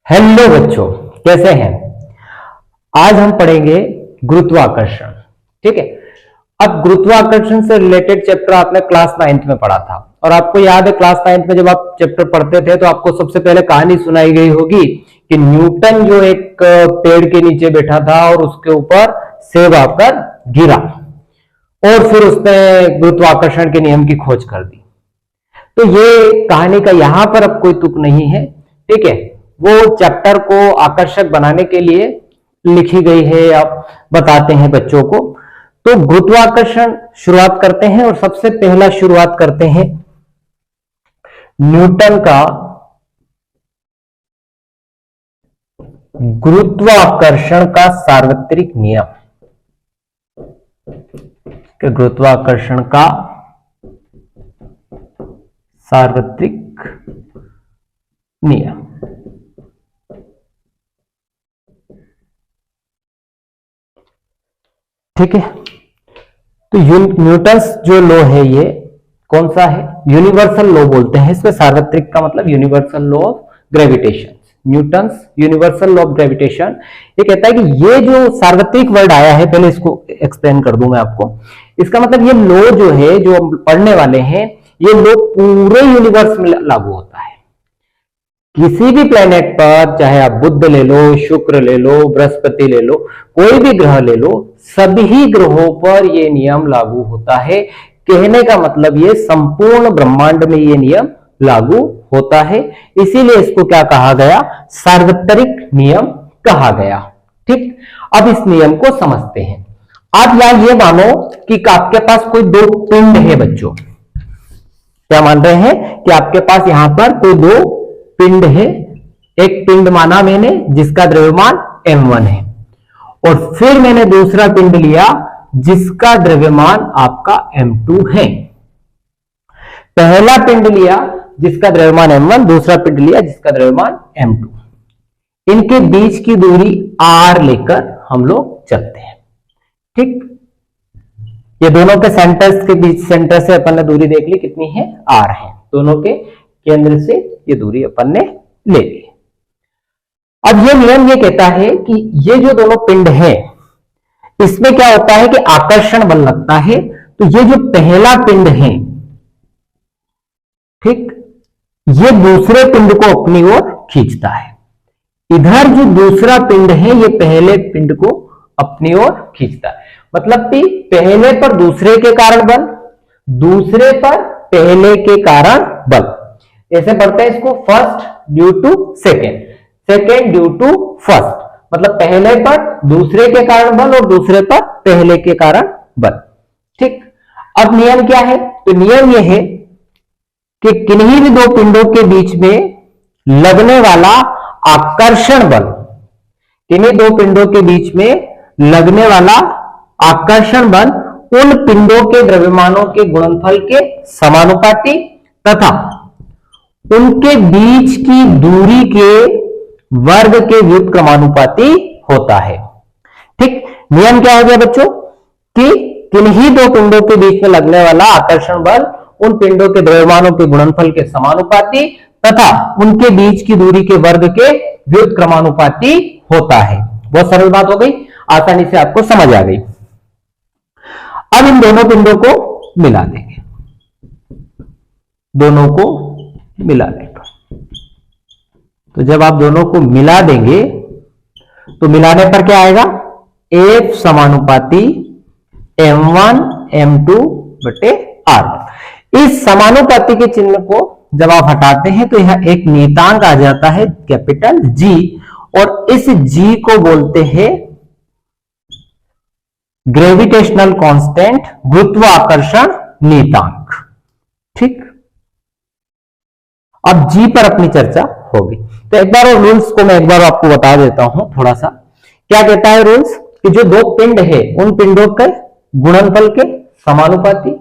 Hello बच्चों, कैसे हैं। आज हम पढ़ेंगे गुरुत्वाकर्षण। ठीक है। अब गुरुत्वाकर्षण से रिलेटेड चैप्टर आपने क्लास 9th में पढ़ा था और आपको याद है क्लास 9th में जब आप चैप्टर पढ़ते थे तो आपको सबसे पहले कहानी सुनाई गई होगी कि न्यूटन जो एक पेड़ के नीचे बैठा था और उसके ऊपर सेब आकर गिरा और फिर उसने गुरुत्वाकर्षण के नियम की खोज कर दी। तो ये कहानी का यहां पर अब कोई तुक नहीं है। ठीक है। वो चैप्टर को आकर्षक बनाने के लिए लिखी गई है, आप बताते हैं बच्चों को। तो गुरुत्वाकर्षण शुरुआत करते हैं और सबसे पहला शुरुआत करते हैं न्यूटन का गुरुत्वाकर्षण का सार्वत्रिक नियम। गुरुत्वाकर्षण का सार्वत्रिक नियम। ठीक है। तो न्यूटन्स जो लॉ है ये कौन सा है? यूनिवर्सल लॉ बोलते हैं इसमें। सार्वत्रिक का मतलब universal law of gravitation. Newton's universal law of gravitation ये कहता है कि ये जो सार्वत्रिक वर्ड आया है, पहले इसको एक्सप्लेन कर दूं मैं आपको। इसका मतलब ये लॉ जो है, जो हम पढ़ने वाले हैं, ये लॉ पूरे यूनिवर्स में लागू होता है। किसी भी प्लेनेट पर, चाहे आप बुध ले लो, शुक्र ले लो, बृहस्पति ले लो, कोई भी ग्रह ले लो, सभी ग्रहों पर यह नियम लागू होता है। कहने का मतलब ये संपूर्ण ब्रह्मांड में ये नियम लागू होता है, इसीलिए इसको क्या कहा गया? सार्वत्रिक नियम कहा गया। ठीक। अब इस नियम को समझते हैं। आप यहां ये मानो कि आपके पास कोई दो पिंड है बच्चों। क्या मान रहे हैं कि आपके पास यहां पर कोई दो पिंड है। एक पिंड माना मैंने जिसका द्रव्यमान m1 है, और फिर मैंने दूसरा पिंड लिया जिसका द्रव्यमान आपका m2 है। पहला पिंड लिया जिसका द्रव्यमान m1, दूसरा पिंड लिया जिसका द्रव्यमान m2। इनके बीच की दूरी r लेकर हम लोग चलते हैं। ठीक। ये दोनों के सेंटर्स के बीच, सेंटर से अपन ने दूरी देख ली कितनी है? r है। दोनों के केंद्र से ये दूरी अपन ने ले ली। अब ये नियम ये कहता है कि ये जो दोनों पिंड है इसमें क्या होता है कि आकर्षण बल लगता है। तो ये जो पहला पिंड है, ठीक, ये दूसरे पिंड को अपनी ओर खींचता है। इधर जो दूसरा पिंड है ये पहले पिंड को अपनी ओर खींचता है। मतलब कि पहले पर दूसरे के कारण बल, दूसरे पर पहले के कारण बल। ऐसे पढ़ते हैं इसको, first due to second, second due to first. मतलब पहले पर दूसरे के कारण बल और दूसरे पर पहले के कारण बल। ठीक। अब नियम क्या है? तो नियम यह है कि किन्हीं भी दो पिंडों के बीच में लगने वाला आकर्षण बल, किन्हीं दो पिंडों के बीच में लगने वाला आकर्षण बल उन पिंडों के द्रव्यमानों के गुणनफल के समानुपाती तथा उनके बीच की दूरी के वर्ग के व्युत्क्रमानुपाती होता है। ठीक। नियम क्या हो गया बच्चों कि किन्हीं दो पिंडों के बीच में लगने वाला आकर्षण बल उन पिंडों के द्रव्यमानों के गुणनफल के समानुपाती तथा उनके बीच की दूरी के वर्ग के व्युत्क्रमानुपाती होता है। बहुत सरल बात हो गई, आसानी से आपको समझ आ गई। अब इन दोनों पिंडों को मिला देंगे, दोनों को मिला देंगे। तो जब आप दोनों को मिला देंगे तो मिलाने पर क्या आएगा? F समानुपाती m1 m2 बटे r। इस समानुपाती के चिन्ह को जब आप हटाते हैं तो यह एक नियतांक आ जाता है कैपिटल G, और इस G को बोलते हैं ग्रेविटेशनल कांस्टेंट, गुरुत्वाकर्षण नियतांक। ठीक। अब G पर अपनी चर्चा होगी। तो एक बार रूल्स को मैं एक बार आपको बता देता हूं थोड़ा सा। क्या कहता है रूल्स कि जो दो पिंड है उन पिंडों के गुणनफल के समानुपाती,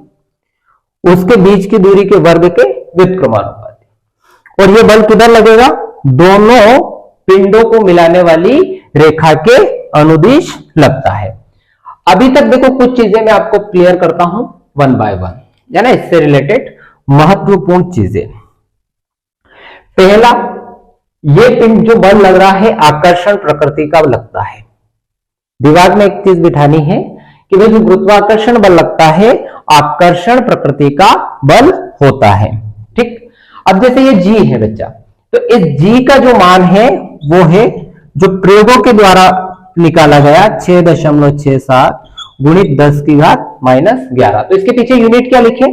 उसके बीच की दूरी के वर्ग के व्युत्क्रमानुपाती। और ये बल किधर लगेगा? दोनों पिंडों को मिलाने वाली रेखा के अनुदिश लगता है। अभी तक देखो कुछ चीजें मैं आपको क्लियर करता हूं वन बाय वन, है ना, इससे रिलेटेड महत्वपूर्ण चीजें। पहला, ये पिंड जो बल लग रहा है आकर्षण प्रकृति का लगता है। दिमाग में एक चीज बिठानी है कि भाई जो गुरुत्वाकर्षण बल लगता है आकर्षण प्रकृति का बल होता है। ठीक, अब जैसे ये जी है बच्चा, तो इस जी का जो मान है वो है जो प्रयोगों के द्वारा निकाला गया 6.67 गुणित 10 की घात -11। तो इसके पीछे यूनिट क्या लिखे,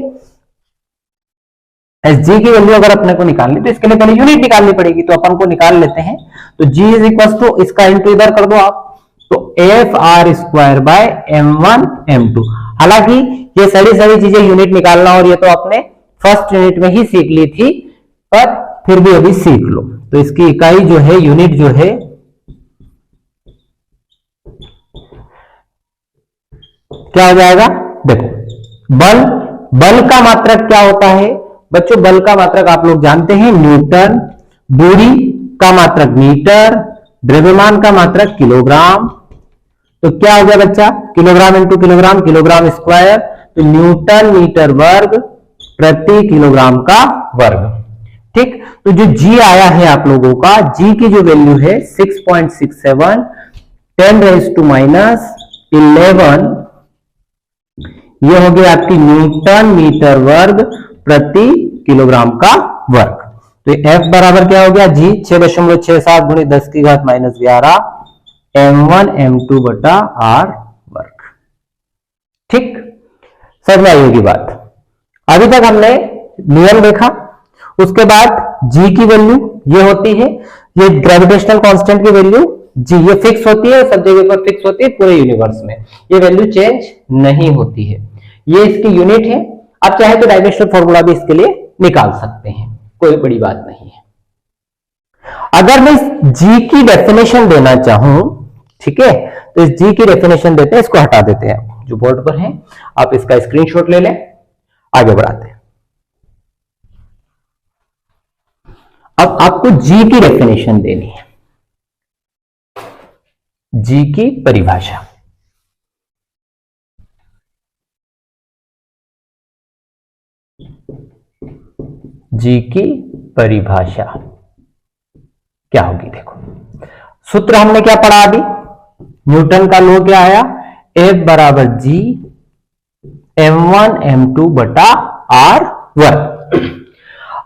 एस जी की वैल्यू अगर अपने को निकालनी तो इसके लिए पहले यूनिट निकालनी पड़ेगी, तो अपन को निकाल लेते हैं। तो जी इज इक्वल टू इसका इंटू इधर कर दो आप, तो F R square by m1 m2। हालांकि ये सारी चीजें यूनिट निकालना और ये तो आपने फर्स्ट यूनिट में ही सीख ली थी, पर फिर भी अभी सीख लो। तो इसकी इकाई जो है, यूनिट जो है क्या हो जाएगा, देखो बल का मात्रक क्या होता है बच्चों, बल का मात्रक आप लोग जानते हैं न्यूटन, दूरी का मात्रक मीटर, द्रव्यमान का मात्रक किलोग्राम। तो क्या हो गया बच्चा, kilogram into kilogram, kilogram square, तो न्यूटन मीटर वर्ग प्रति किलोग्राम का वर्ग। ठीक, तो जो जी आया है आप लोगों का, जी की जो वैल्यू है 6.67 10⁻11, ये हो गया आपकी न्यूटन मीटर वर्ग प्रति किलोग्राम का वर्ग। तो F बराबर क्या हो गया, जी 6.67 गुणित 10 की घात -11 m1 m2 बटा r वर्ग। ठीक, समझ में आई होगी बात। अभी तक हमने नियम देखा, उसके बाद जी की वैल्यू ये होती है, ये ग्रेविटेशनल कांस्टेंट की वैल्यू जी ये फिक्स होती है, सब जगह पर फिक्स होती है, पूरे यूनिवर्स में ये वैल्यू चेंज नहीं होती है। ये इसकी यूनिट है, आप चाहे तो डायमेंशनल फॉर्मूला भी इसके लिए निकाल सकते हैं, कोई बड़ी बात नहीं है। अगर मैं इस जी की डेफिनेशन देना चाहूं, ठीक है, तो इस जी की डेफिनेशन देते हैं, इसको हटा देते हैं जो बोर्ड पर है, आप इसका स्क्रीनशॉट ले लें, आगे बढ़ाते हैं। अब आपको जी की डेफिनेशन देनी है, जी की परिभाषा। जी की परिभाषा क्या होगी, देखो सूत्र हमने क्या पढ़ा अभी, न्यूटन का लॉ क्या आया, F बराबर जी m1 m2 बटा r वर्ग।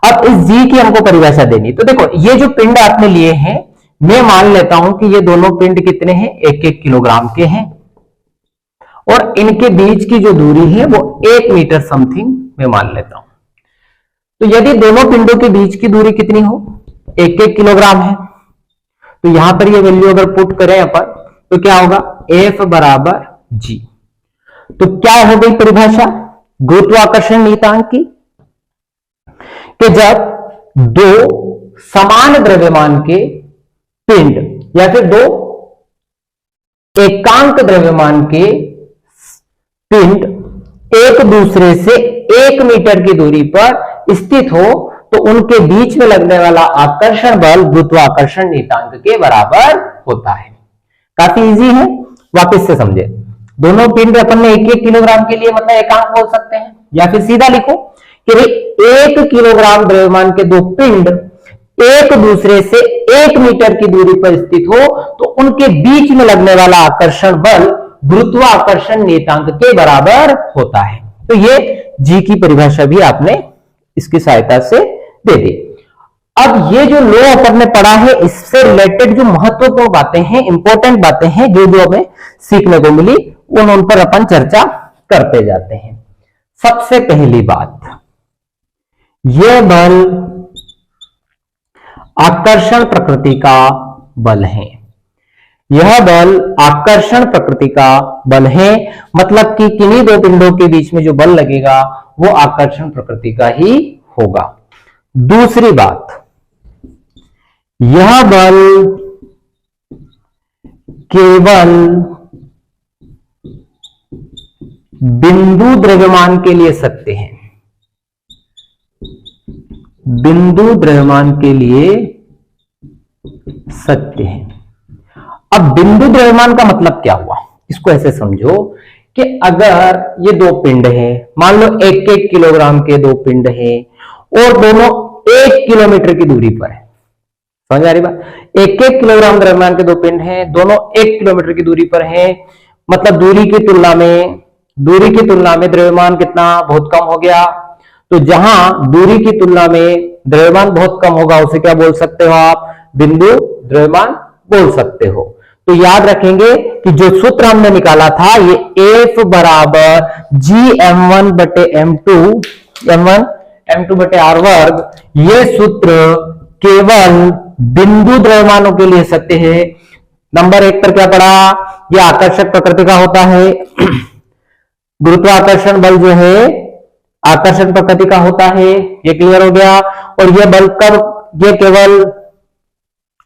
अब इस जी की हमको परिभाषा देनी, तो देखो ये जो पिंड आपने लिए हैं, मैं मान लेता हूं कि ये दोनों पिंड कितने हैं, 1-1 किलोग्राम के हैं, और इनके बीच की जो दूरी है वो 1 मीटर समथिंग मैं मान लेता हूं। तो यदि दोनों पिंडों के बीच की दूरी कितनी हो, 1-1 किलोग्राम है, तो यहां पर ये वैल्यू अगर पुट करें अपन, तो क्या होगा, F बराबर जी। तो क्या हो गई परिभाषा गुरुत्वाकर्षण नियतांक की, कि जब दो समान द्रव्यमान के पिंड या फिर दो एकांक द्रव्यमान के पिंड एक दूसरे से 1 मीटर की दूरी पर स्थित हो, तो उनके बीच में लगने वाला आकर्षण बल गुरुत्वाकर्षण नियतांक के बराबर होता है। काफी इजी है, वापस से समझे। दोनों पिंड अपन ने 1-1 किलोग्राम के लिए मतलब एकांक बोल सकते हैं, या फिर सीधा लिखो कि भाई 1 किलोग्राम द्रव्यमान के दो पिंड एक दूसरे से 1 मीटर की दूरी पर स्थित हो, तो उनके बीच में लगने वाला आकर्षण बल गुरुत्वाकर्षण नियतांक के बराबर होता है। तो ये जी की परिभाषा भी आपने इसकी सहायता से दे दी। अब ये जो लॉ अपन ने पढ़ा है, इससे रिलेटेड जो महत्वपूर्ण बातें हैं, इंपॉर्टेंट बातें हैं, जो जो हमें सीखने को मिली, उन पर अपन चर्चा करते जाते हैं। सबसे पहली बात, यह बल आकर्षण प्रकृति का बल है। यह बल आकर्षण प्रकृति का बल है, मतलब कि किन्हीं दो पिंडों के बीच में जो बल लगेगा वो आकर्षण प्रकृति का ही होगा। दूसरी बात, यह बल केवल बिंदु द्रव्यमान के लिए सत्य है, बिंदु द्रव्यमान के लिए सत्य है। अब बिंदु द्रव्यमान का मतलब क्या हुआ, इसको ऐसे समझो कि अगर ये दो पिंड हैं, मान लो 1-1 किलोग्राम के दो पिंड हैं और दोनों 1 किलोमीटर की दूरी पर है, समझ आ रही बात? 1-1 किलोग्राम द्रव्यमान के दो पिंड हैं, दोनों 1 किलोमीटर की दूरी पर हैं, मतलब दूरी की तुलना में द्रव्यमान कितना बहुत कम हो गया। तो जहां दूरी की तुलना में द्रव्यमान बहुत कम होगा उसे क्या बोल सकते हो आप? बिंदु द्रव्यमान बोल सकते हो। तो याद रखेंगे कि जो सूत्र हमने निकाला था ये F बराबर Gm1 बटे M2 बटे R वर्ग, ये सूत्र केवल बिंदु द्रव्यमानों के लिए सत्य है। नंबर 1 पर क्या पढ़ा? ये आकर्षक प्रकृति का होता है। गुरुत्वाकर्षण बल जो है आकर्षण प्रकृति का होता है, ये क्लियर हो गया। और ये बल कब? ये केवल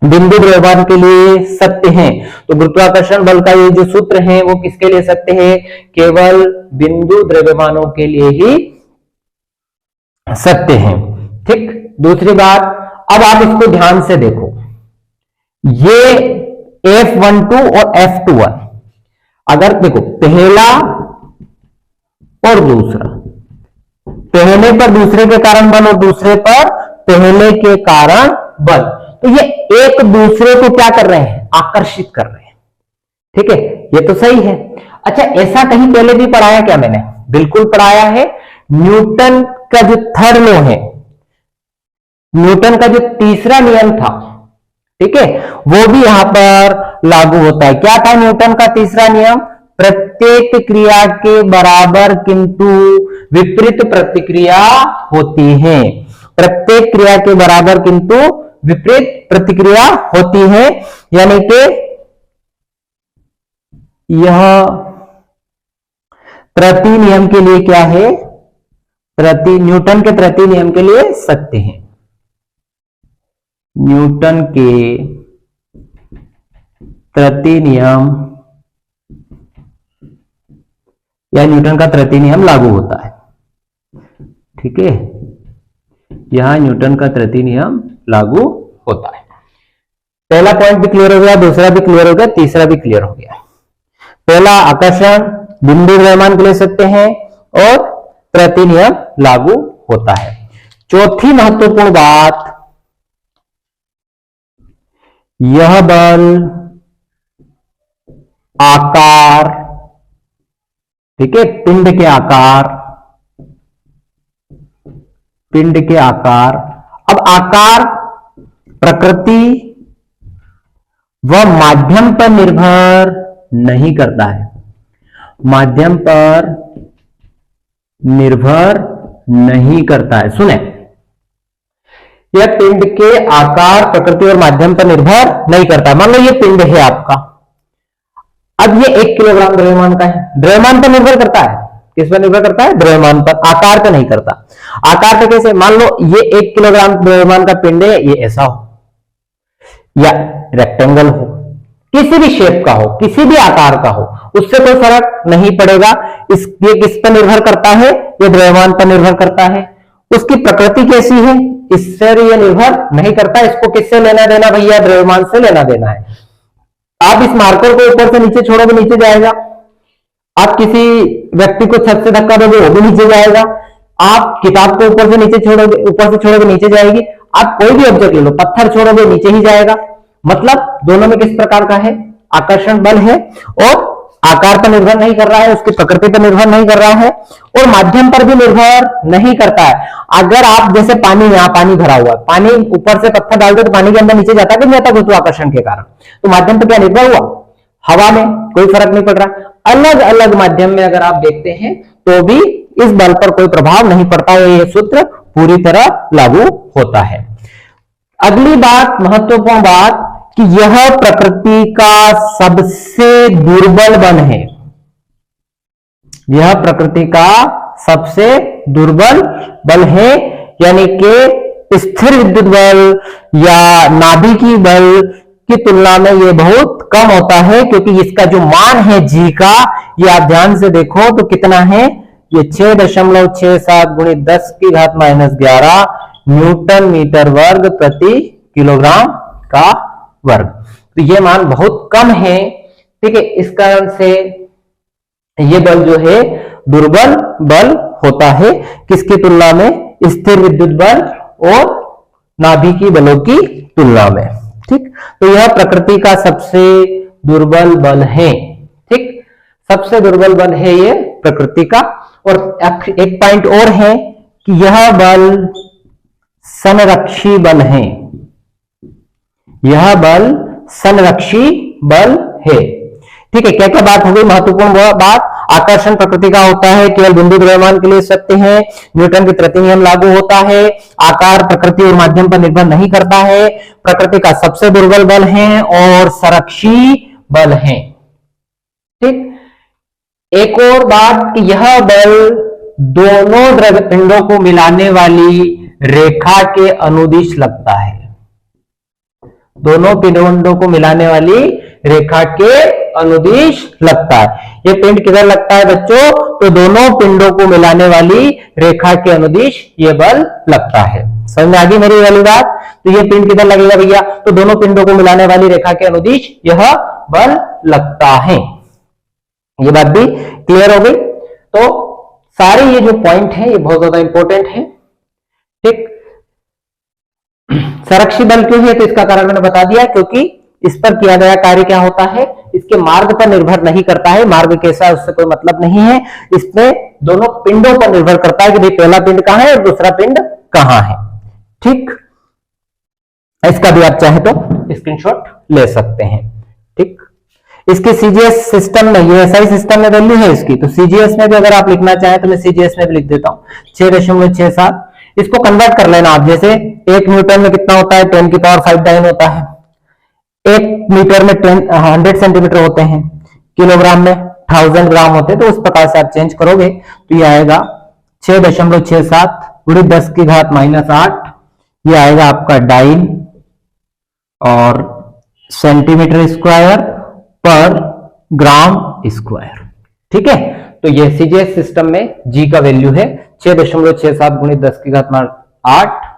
बिंदु द्रव्यमान के लिए सत्य है। तो गुरुत्वाकर्षण बल का ये जो सूत्र है वो किसके लिए सत्य है? केवल बिंदु द्रव्यमानों के लिए ही सत्य है। ठीक। दूसरी बात, अब आप इसको ध्यान से देखो, ये F12 और F21 अगर देखो पहला और दूसरा, पहले पर दूसरे के कारण बल और दूसरे पर पहले के कारण बल, तो ये एक दूसरे को क्या कर रहे हैं? आकर्षित कर रहे हैं। ठीक है, ये तो सही है। अच्छा, ऐसा कहीं पहले भी पढ़ाया क्या मैंने? बिल्कुल पढ़ाया है। न्यूटन का जो थर्ड लॉ है, न्यूटन का जो तीसरा नियम था, ठीक है, वो भी यहां पर लागू होता है। क्या था न्यूटन का तीसरा नियम? प्रत्येक क्रिया के बराबर किंतु विपरीत प्रतिक्रिया होती है। प्रत्येक क्रिया के बराबर किंतु विपरीत प्रतिक्रिया होती है, यानी कि यह प्रति नियम के लिए क्या है? न्यूटन के प्रति नियम के लिए सत्य है। न्यूटन के प्रति नियम या न्यूटन का तृतीय नियम लागू होता है। ठीक है, यहां न्यूटन का तृतीय नियम लागू होता है। पहला पॉइंट भी क्लियर हो गया, दूसरा भी क्लियर हो गया, तीसरा भी क्लियर हो गया। पहला आकर्षण बिंदु द्रव्यमान के लिए सत्य है और तृतीय नियम लागू होता है। चौथी महत्वपूर्ण बात, यह बल आकार, ठीक है, पिंड के आकार, अब आकार प्रकृति व माध्यम पर निर्भर नहीं करता है। माध्यम पर निर्भर नहीं करता है। सुने, यह पिंड के आकार प्रकृति और माध्यम पर निर्भर नहीं करता। मान लो ये पिंड है आपका, अब ये 1 किलोग्राम द्रव्यमान का है। द्रव्यमान पर निर्भर करता है, किस पर निर्भर करता है? द्रव्यमान पर, आकार पर नहीं करता। आकार पर कैसे? मान लो ये 1 किलोग्राम द्रव्यमान का पिंड है, ये ऐसा हो या रेक्टेंगल हो, किसी भी शेप का हो, किसी भी आकार का हो, उससे कोई फर्क नहीं पड़ेगा। ये किस पर निर्भर करता है? ये द्रव्यमान पर निर्भर करता है। उसकी प्रकृति कैसी है, इससे ये निर्भर नहीं करता। इसको किससे लेना देना भैया? द्रव्यमान से लेना देना है। आप इस मार्कर को ऊपर से नीचे छोड़ोगे, नीचे जाएगा। आप किसी व्यक्ति को छत से धक्का दोगे, वो भी नीचे जाएगा। आप किताब को ऊपर से नीचे छोड़ोगे, ऊपर से छोड़ोगे, नीचे जाएगी। आप कोई भी ऑब्जेक्ट ले लो, पत्थर छोड़ोगे, नीचे ही जाएगा। मतलब दोनों में किस प्रकार का है? आकर्षण बल है और आकार पर निर्भर नहीं कर रहा है, उसकी प्रकृति पर निर्भर नहीं कर रहा है और माध्यम पर भी निर्भर नहीं करता है। अगर आप जैसे पानी, यहां पानी भरा हुआ है, पानी ऊपर से पत्थर डाल दो तो पानी के अंदर नीचे जाता है कि नहीं जाता? गुरुत्वाकर्षण के कारण। तो माध्यम पर क्या निर्भर हुआ? हवा में कोई फर्क नहीं पड़ रहा। अलग अलग माध्यम में अगर आप देखते हैं तो भी इस बल पर कोई प्रभाव नहीं पड़ता है। यह सूत्र पूरी तरह लागू होता है। अगली बात, महत्वपूर्ण बात, कि यह प्रकृति का सबसे दुर्बल बल है। यह प्रकृति का सबसे दुर्बल बल है, यानी कि स्थिर विद्युत बल या नाभिकीय बल की तुलना में यह बहुत कम होता है, क्योंकि इसका जो मान है G का, ये आप ध्यान से देखो तो कितना है? ये 6.67 × 10⁻⁻11 न्यूटन मीटर वर्ग प्रति किलोग्राम का वर्ग। तो ये मान बहुत कम है। ठीक है, इस कारण से ये बल जो है दुर्बल बल होता है। किसकी तुलना में? स्थिर विद्युत बल और नाभिकीय बलों की तुलना में। ठीक, तो यह प्रकृति का सबसे दुर्बल बल है। ठीक, सबसे दुर्बल बल है ये प्रकृति का। और एक पॉइंट और है कि यह बल संरक्षी बल है, यह बल संरक्षी बल है। ठीक है, क्या क्या बात हो गई, महत्वपूर्ण बात। आकर्षण प्रकृति का होता है, केवल बिंदु द्रव्यमान के लिए सत्य है, न्यूटन की तृतीय नियम लागू होता है, आकार प्रकृति और माध्यम पर निर्भर नहीं करता है, प्रकृति का सबसे दुर्बल बल है और संरक्षी बल है। ठीक, एक और बात कि यह बल दोनों द्रव्य पिंडों को मिलाने वाली रेखा के अनुदिश लगता है, दोनों पिंडों को मिलाने वाली रेखा के अनुदिश लगता है। ये पिंड किधर लगता है बच्चों, तो दोनों पिंडों को मिलाने वाली रेखा के अनुदिश ये बल लगता है। समझ में आ गई मेरी वाली बात। तो ये पिंड किधर लगेगा भैया, तो दोनों पिंडों को मिलाने वाली रेखा के अनुदिश यह बल लगता है। ये बात भी क्लियर हो गई। तो सारे ये जो पॉइंट है ये बहुत ज्यादा इंपॉर्टेंट है। ठीक, संरक्षी बल क्यों है, तो इसका कारण मैंने बता दिया, क्योंकि इस पर किया गया कार्य क्या होता है, इसके मार्ग पर निर्भर नहीं करता है, मार्ग कैसा है उससे कोई मतलब नहीं है, इसमें दोनों पिंडों पर निर्भर करता है कि भाई पहला पिंड कहां है और दूसरा पिंड कहां है। ठीक, इसका भी आप चाहे तो स्क्रीनशॉट ले सकते हैं। ठीक, इसकी सीजीएस सिस्टम में, यूएसआई सिस्टम में वैल्यू है इसकी, तो सीजीएस में भी अगर आप लिखना चाहें तो मैं सीजीएस में भी लिख देता हूं 6.67। इसको कन्वर्ट कर लेना आप, जैसे 1 न्यूटन में कितना होता है, 10 की पावर 5 डाइन होता है, 1 मीटर में 100 सेंटीमीटर होते हैं, किलोग्राम में 1000 ग्राम होते हैं, तो उस प्रकार से आप चेंज करोगे तो ये आएगा 6.67 गुणित 10 की घात -8, ये आएगा आपका डाइन और सेंटीमीटर स्क्वायर पर ग्राम स्क्वायर। ठीक है, तो ये सीजीएस सिस्टम में जी का वैल्यू है 6.67 गुणित 10 की घात 8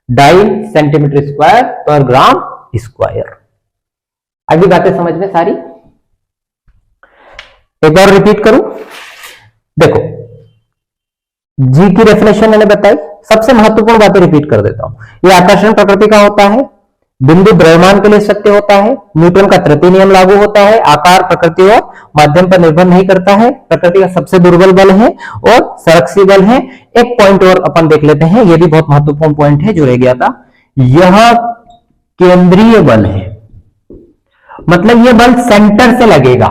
डाइन सेंटीमीटर स्क्वायर पर ग्राम स्क्वायर। अगली बातें समझ में सारी, एक बार रिपीट करूं। देखो, जी की डेफिनेशन मैंने बताई, सबसे महत्वपूर्ण बातें रिपीट कर देता हूं। यह आकर्षण प्रकृति का होता है, बिंदु द्रव्यमान के लिए सत्य होता है, न्यूटन का तृतीय नियम लागू होता है, आकार प्रकृति और माध्यम पर निर्भर नहीं करता है, प्रकृति का सबसे दुर्बल बल है और संरक्षी बल है। एक पॉइंट और अपन देख लेते हैं, यह भी बहुत महत्वपूर्ण पॉइंट है जो रह गया था, यह केंद्रीय बल है, मतलब यह बल सेंटर से लगेगा,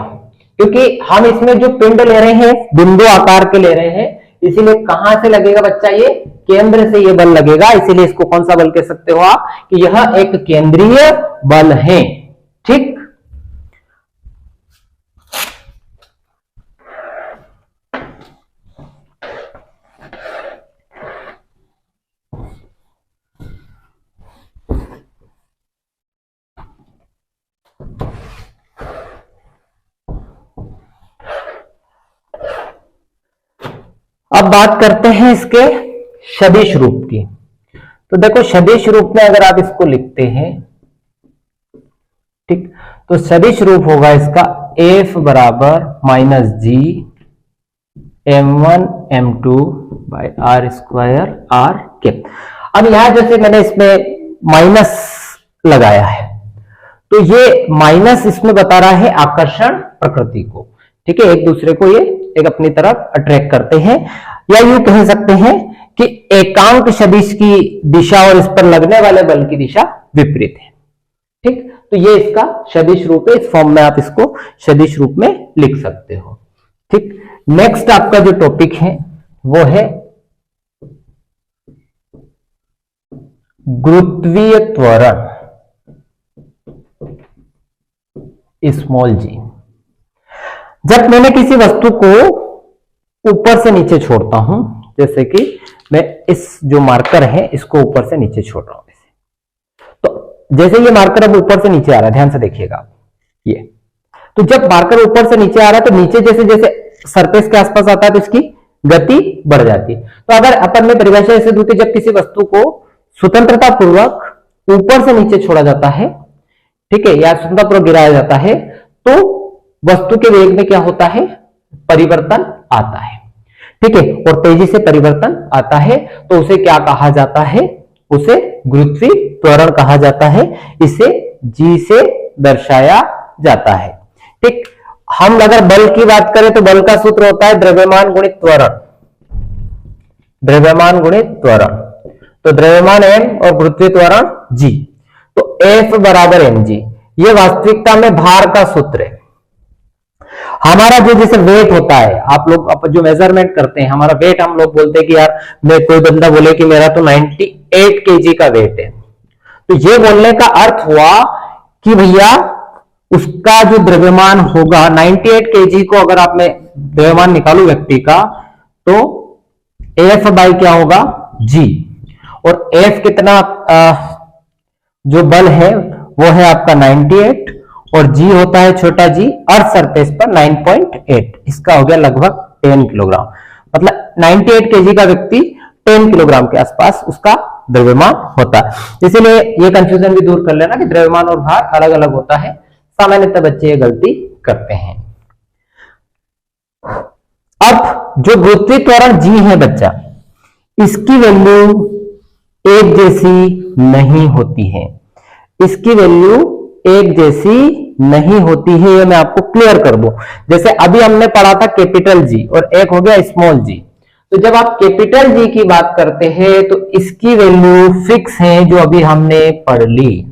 क्योंकि हम इसमें जो पिंड ले रहे हैं बिंदु आकार के ले रहे हैं, इसीलिए कहां से लगेगा बच्चा, ये केंद्र से ये बल लगेगा, इसीलिए इसको कौन सा बल कह सकते हो आप, कि यह एक केंद्रीय बल है। ठीक, अब बात करते हैं इसके सदिश रूप की। तो देखो, सदिश रूप में अगर आप इसको लिखते हैं, ठीक, तो सदिश रूप होगा इसका F बराबर -G m1 m2 by R square R cap. अब यहां जैसे मैंने इसमें माइनस लगाया है, तो ये माइनस इसमें बता रहा है आकर्षण प्रकृति को। ठीक है, एक दूसरे को ये एक अपनी तरफ अट्रैक्ट करते हैं, या यूं कह सकते हैं कि एकांक सदिश की दिशा और इस पर लगने वाले बल की दिशा विपरीत है। ठीक, तो ये इसका सदिश रूप है, इस फॉर्म में आप इसको सदिश रूप में लिख सकते हो। ठीक, नेक्स्ट आपका जो टॉपिक है वो है गुरुत्वीय त्वरण, स्मॉल जी। जब मैंने किसी वस्तु को ऊपर से नीचे छोड़ता हूं, जैसे कि मैं इस जो मार्कर है इसको ऊपर से नीचे छोड़ रहा हूं, तो जैसे ये मार्कर अब ऊपर से नीचे आ रहा है, ध्यान से देखिएगा ये, तो जब मार्कर ऊपर से नीचे आ रहा है तो नीचे जैसे जैसे सरफेस के आसपास आता है तो इसकी गति बढ़ जाती है। तो अगर अपन ने परिभाषा ऐसे दी कि जब किसी वस्तु को स्वतंत्रता पूर्वक ऊपर से नीचे छोड़ा जाता है, ठीक है, या स्वतंत्रता पूर्वक गिराया जाता है, तो वस्तु के वेग में क्या होता है, परिवर्तन आता है। ठीक है, और तेजी से परिवर्तन आता है तो उसे क्या कहा जाता है, उसे गुरुत्वीय त्वरण कहा जाता है, इसे G से दर्शाया जाता है। ठीक, हम अगर बल की बात करें तो बल का सूत्र होता है द्रव्यमान गुणित त्वरण, द्रव्यमान गुणित त्वरण। तो द्रव्यमान m और गुरुत्वीय त्वरण G, तो F बराबर mg। ये वास्तविकता में भार का सूत्र है। हमारा जो जैसे वेट होता है, आप लोग जो मेजरमेंट करते हैं, हमारा वेट हम लोग बोलते हैं कि यार मैं, कोई बंदा बोले कि मेरा तो 98 केजी का वेट है, तो ये बोलने का अर्थ हुआ कि भैया उसका जो द्रव्यमान होगा 98 केजी को अगर आप में द्रव्यमान निकालू व्यक्ति का, तो F बाई क्या होगा G, और F कितना जो बल है वो है आपका 98, और G होता है छोटा g अर्थ सरफेस पर 9.8, इसका हो गया लगभग 10 किलोग्राम। मतलब 98 केजी का व्यक्ति 10 किलोग्राम के आसपास उसका द्रव्यमान होता है। इसीलिए ये कंफ्यूजन भी दूर कर लेना कि द्रव्यमान और भार अलग अलग होता है, सामान्यतः बच्चे ये गलती करते हैं। अब जो गुरुत्वीय त्वरण G है बच्चा, इसकी वैल्यू एक जैसी नहीं होती है, इसकी वैल्यू एक जैसी नहीं होती है, ये मैं आपको क्लियर कर दूं। जैसे अभी हमने पढ़ा था कैपिटल G और एक हो गया स्मॉल g, तो जब आप कैपिटल G की बात करते हैं तो इसकी वैल्यू फिक्स है, जो अभी हमने पढ़ ली,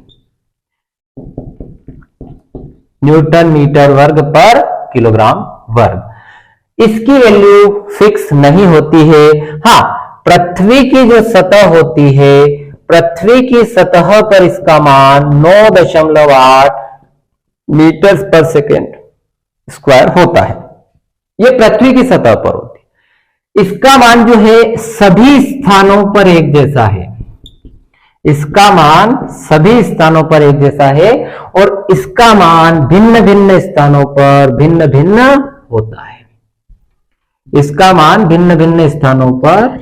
न्यूटन मीटर वर्ग पर किलोग्राम वर्ग। इसकी वैल्यू फिक्स नहीं होती है। हाँ, पृथ्वी की जो सतह होती है, पृथ्वी की सतह पर इसका मान 9.8 मीटर पर सेकेंड स्क्वायर होता है। यह पृथ्वी की सतह पर होती है। इसका मान जो है सभी स्थानों पर एक जैसा है, इसका मान सभी स्थानों पर एक जैसा है, और इसका मान भिन्न भिन्न स्थानों पर भिन्न भिन्न होता है। इसका मान भिन्न भिन्न स्थानों पर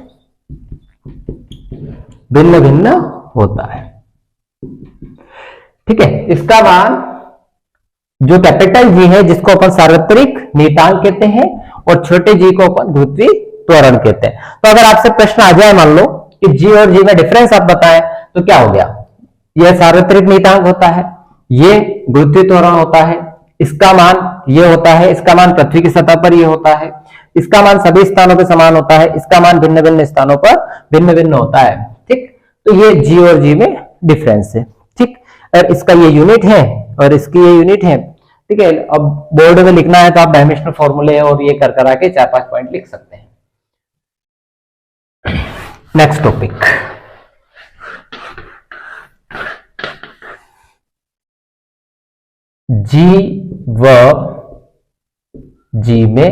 भिन्न भिन्न होता है। ठीक है, इसका मान जो कैपिटल G है, जिसको अपन सार्वत्रिक नियतांक कहते हैं, और छोटे g को अपन गुरुत्वीय त्वरण कहते हैं। तो अगर आपसे प्रश्न आ जाए, मान लो कि G और G में डिफरेंस आप बताएं, तो क्या हो गया, यह सार्वत्रिक नियतांक होता है, ये गुरुत्वीय त्वरण होता है, इसका मान ये होता है, इसका मान पृथ्वी की सतह पर ये होता है, इसका मान सभी स्थानों पर समान होता है, इसका मान भिन्न भिन्न स्थानों पर भिन्न भिन्न होता है। ठीक, तो ये G और G में डिफरेंस है। ठीक, और इसका ये यूनिट है और इसकी ये यूनिट है। ठीक है, अब बोर्ड में लिखना है तो आप डायमेंशनल फॉर्मूले और ये कर करा के 4-5 पॉइंट लिख सकते हैं। नेक्स्ट टॉपिक, G व G में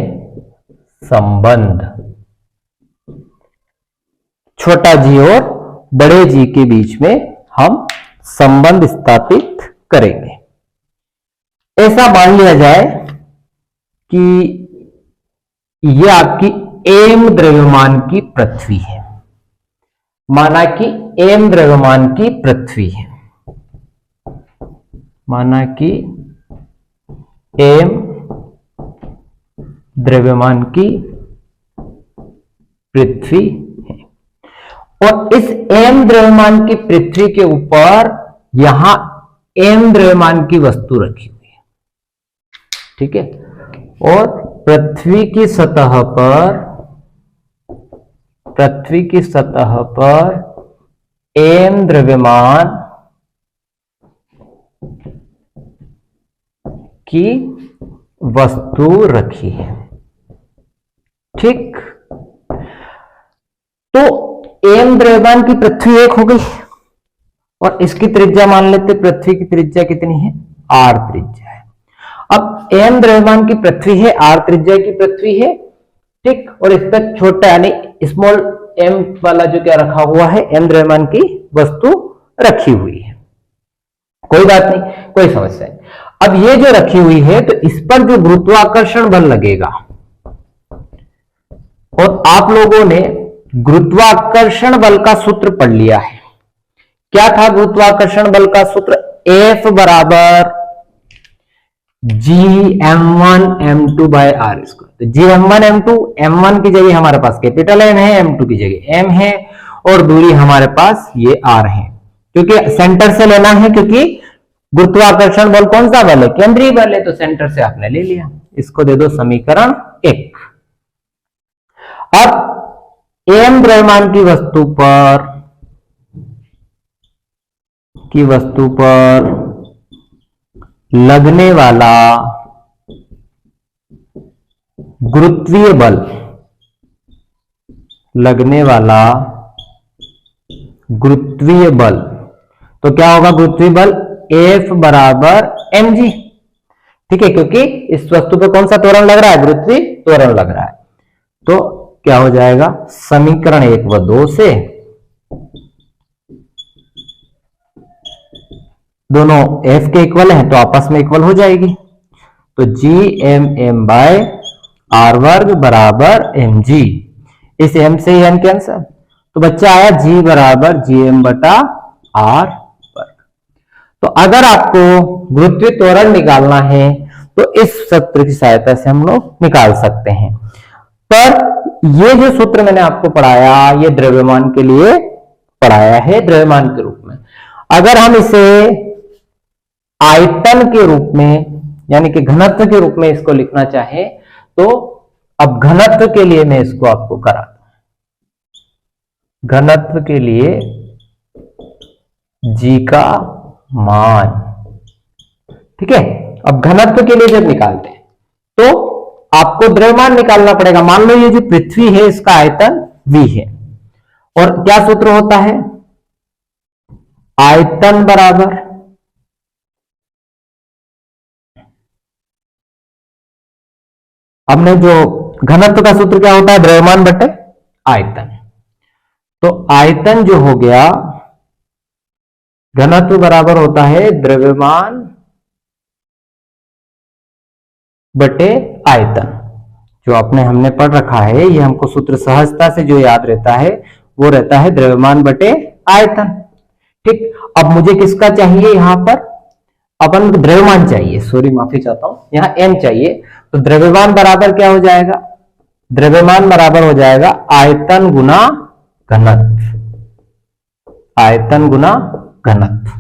संबंध, छोटा g और बड़े G के बीच में हम संबंध स्थापित करेंगे। ऐसा मान लिया जाए कि यह आपकी m द्रव्यमान की पृथ्वी है, माना कि m द्रव्यमान की पृथ्वी है, माना कि m द्रव्यमान की पृथ्वी है, और इस m द्रव्यमान की पृथ्वी के ऊपर यहां m द्रव्यमान की वस्तु रखी हुई है। ठीक है, और पृथ्वी की सतह पर m द्रव्यमान की वस्तु रखी है। ठीक, तो m द्रव्यमान की पृथ्वी एक हो गई, और इसकी त्रिज्या मान लेते, पृथ्वी की त्रिज्या कितनी है, r त्रिज्या है। अब m द्रव्यमान की पृथ्वी है, r त्रिज्या की पृथ्वी है। ठीक, और इस पर छोटा यानी स्मॉल m वाला जो क्या रखा हुआ है, m द्रव्यमान की वस्तु रखी हुई है। कोई बात नहीं, कोई समस्या नहीं। अब ये जो रखी हुई है, तो इस पर जो गुरुत्वाकर्षण बल लगेगा, और आप लोगों ने गुरुत्वाकर्षण बल का सूत्र पढ़ लिया है। क्या था गुरुत्वाकर्षण बल का सूत्र? F बराबर Gm1 m2 bye r square. तो Gm1 m2, m1 की जगह हमारे पास कैपिटल M है, m2 की जगह m है, और दूरी हमारे पास ये r है। क्योंकि सेंटर से लेना है, क्योंकि गुरुत्वाकर्षण बल कौन सा बल है? केंद्रीय बल है, तो सेंटर से आपने ले लिया। इसको दे दो समीकरण 1। अब एम द्रव्यमान की वस्तु पर लगने वाला गुरुत्वीय बल, तो क्या होगा? गुरुत्वीय बल F बराबर mg। ठीक है, क्योंकि इस वस्तु पे कौन सा त्वरण लग रहा है? गुरुत्वीय त्वरण लग रहा है। तो क्या हो जाएगा? समीकरण 1 व 2 से दोनों F के इक्वल है तो आपस में इक्वल हो जाएगी। तो GM बाय आर वर्ग बराबर mg। इस m से n कैंसल, तो बच्चा आया G बराबर GM बटा आर वर्ग। तो अगर आपको गुरुत्वीय त्वरण निकालना है तो इस सूत्र की सहायता से हम लोग निकाल सकते हैं। पर ये जो सूत्र मैंने आपको पढ़ाया, ये द्रव्यमान के लिए पढ़ाया है, द्रव्यमान के रूप में। अगर हम इसे आयतन के रूप में, यानी कि घनत्व के रूप में इसको लिखना चाहे, तो अब घनत्व के लिए मैं इसको आपको करा दूं। घनत्व के लिए G का मान, ठीक है। अब घनत्व के लिए जब निकालते हैं तो आपको द्रव्यमान निकालना पड़ेगा। मान लो ये जो पृथ्वी है इसका आयतन V है, और क्या सूत्र होता है? आयतन बराबर हमने जो घनत्व का सूत्र क्या होता है? द्रव्यमान बटे आयतन। तो आयतन जो हो गया, घनत्व बराबर होता है द्रव्यमान बटे आयतन। जो हमने पढ़ रखा है, ये हमको सूत्र सहजता से जो याद रहता है वो रहता है द्रव्यमान बटे आयतन। ठीक, अब मुझे किसका चाहिए? यहां पर अपन द्रव्यमान चाहिए, सॉरी माफी चाहता हूं, यहां m चाहिए। तो द्रव्यमान बराबर क्या हो जाएगा? द्रव्यमान बराबर हो जाएगा आयतन गुना घनत्व, आयतन गुना घनत्व।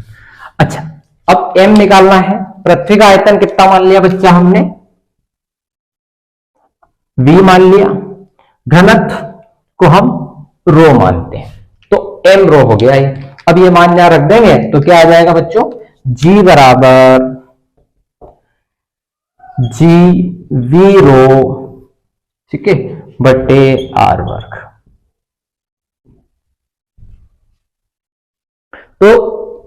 अच्छा, अब m निकालना है। पृथ्वी का आयतन कितना मान लिया बच्चा हमने? v मान लिया। घनत्व को हम रो मानते हैं, तो m रो हो गया ये। अब ये मान यहां रख देंगे तो क्या आ जाएगा बच्चों? G बराबर G V रो, ठीक है, बटे आर वर्ग। तो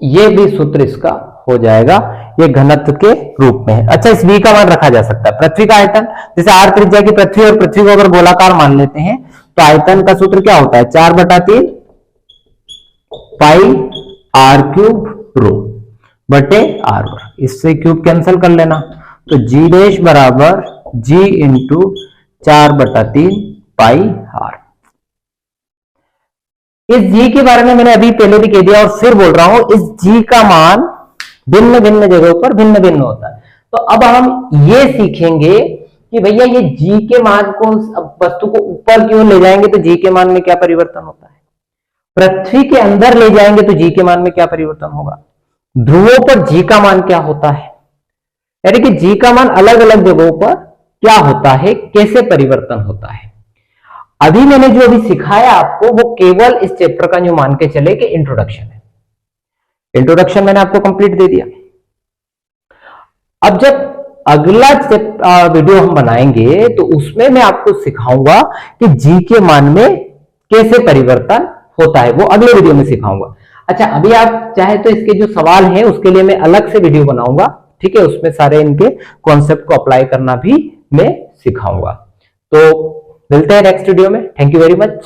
ये भी सूत्र इसका हो जाएगा, ये घनत्व के रूप में है। अच्छा, इस V का मान रखा जा सकता है। पृथ्वी का आयतन, जैसे आर त्रिज्या की पृथ्वी और पृथ्वी को अगर गोलाकार मान लेते हैं तो आयतन का सूत्र क्या होता है? 4/3 पाई आर क्यूब रो बटे आर वर्ग। इससे क्यूब कैंसिल कर लेना, तो G डैश बराबर G इंटू 4/3 पाई आर। इस G के बारे में मैंने अभी पहले भी कह दिया और फिर बोल रहा हूं, इस G का मान भिन्न भिन्न जगहों पर भिन्न भिन्न होता है। तो अब हम ये सीखेंगे कि भैया ये G के मान को, वस्तु को ऊपर की ओर ले जाएंगे तो G के मान में क्या परिवर्तन होता है, पृथ्वी के अंदर ले जाएंगे तो G के मान में क्या परिवर्तन होगा, ध्रुवों पर G का मान क्या होता है, यानी कि G का मान अलग अलग जगहों पर क्या होता है, कैसे परिवर्तन होता है। अभी मैंने जो अभी सिखाया आपको वो केवल इस चैप्टर का जो मान के चले कि इंट्रोडक्शन है। इंट्रोडक्शन मैंने आपको कंप्लीट दे दिया। अब जब अगला वीडियो हम बनाएंगे तो उसमें मैं आपको सिखाऊंगा कि G के मान में कैसे परिवर्तन होता है, वो अगले वीडियो में सिखाऊंगा। अच्छा, अभी आप चाहे तो इसके जो सवाल हैं उसके लिए मैं अलग से वीडियो बनाऊंगा, ठीक है, उसमें सारे इनके कॉन्सेप्ट को अप्लाई करना भी मैं सिखाऊंगा। तो मिलते हैं नेक्स्ट वीडियो में। Thank you very much.